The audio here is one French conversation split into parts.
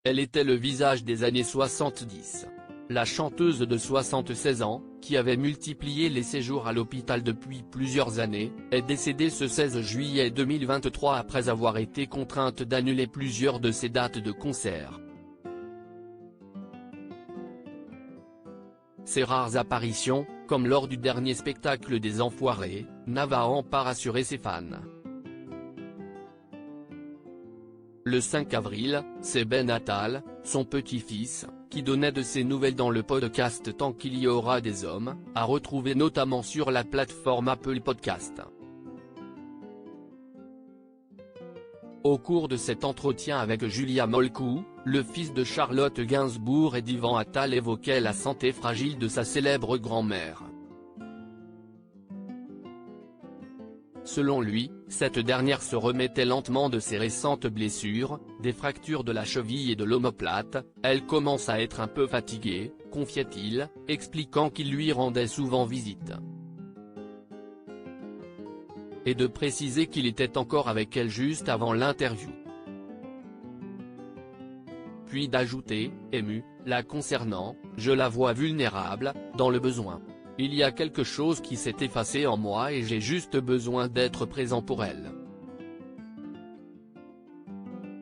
Elle était le visage des années 70. La chanteuse de 76 ans, qui avait multiplié les séjours à l'hôpital depuis plusieurs années, est décédée ce 16 juillet 2023 après avoir été contrainte d'annuler plusieurs de ses dates de concert. Ses rares apparitions, comme lors du dernier spectacle des Enfoirés, n'avaient pas rassuré ses fans. Le 5 avril, c'est Ben Attal, son petit-fils, qui donnait de ses nouvelles dans le podcast Tant qu'il y aura des hommes, à retrouver notamment sur la plateforme Apple Podcast. Au cours de cet entretien avec Julia Molcou, le fils de Charlotte Gainsbourg et d'Ivan Attal évoquait la santé fragile de sa célèbre grand-mère. Selon lui, cette dernière se remettait lentement de ses récentes blessures, des fractures de la cheville et de l'omoplate. Elle commence à être un peu fatiguée, confiait-il, expliquant qu'il lui rendait souvent visite. Et de préciser qu'il était encore avec elle juste avant l'interview. Puis d'ajouter, ému, la concernant, je la vois vulnérable, dans le besoin. Il y a quelque chose qui s'est effacé en moi et j'ai juste besoin d'être présent pour elle.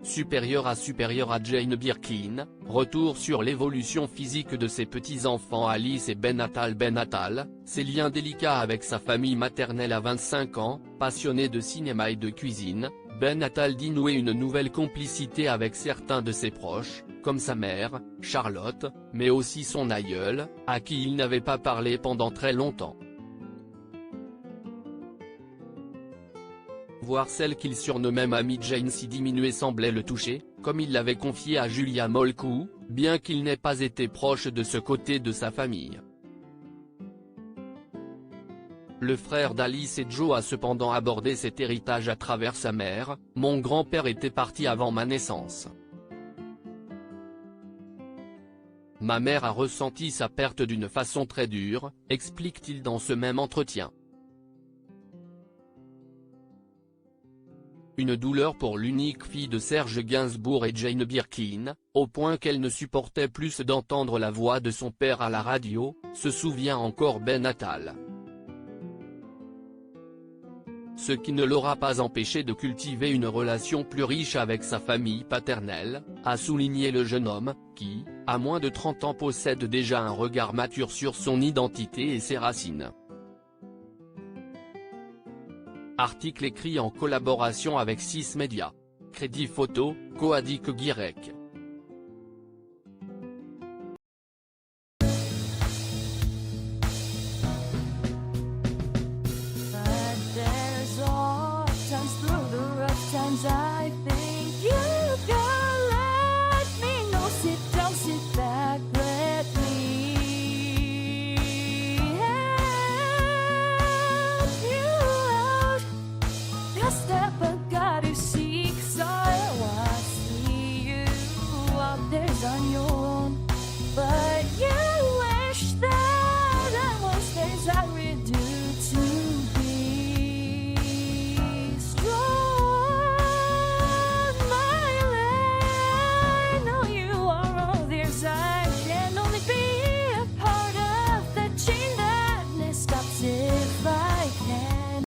Supérieur à Jane Birkin, retour sur l'évolution physique de ses petits-enfants Alice et Ben Attal. Ben Attal, ses liens délicats avec sa famille maternelle à 25 ans, passionné de cinéma et de cuisine, Ben Attal dit nouer une nouvelle complicité avec certains de ses proches, comme sa mère, Charlotte, mais aussi son aïeul, à qui il n'avait pas parlé pendant très longtemps. Voir celle qu'il surnommait Mamie Jane si diminuée semblait le toucher, comme il l'avait confié à Julia Molcou, bien qu'il n'ait pas été proche de ce côté de sa famille. Le frère d'Alice et Joe a cependant abordé cet héritage à travers sa mère. Mon grand-père était parti avant ma naissance. Ma mère a ressenti sa perte d'une façon très dure, explique-t-il dans ce même entretien. Une douleur pour l'unique fille de Serge Gainsbourg et Jane Birkin, au point qu'elle ne supportait plus d'entendre la voix de son père à la radio, se souvient encore Ben Attal. Ce qui ne l'aura pas empêché de cultiver une relation plus riche avec sa famille paternelle, a souligné le jeune homme, qui, à moins de 30 ans possède déjà un regard mature sur son identité et ses racines. Article écrit en collaboration avec 6 Médias. Crédit photo, Coadic Guirec.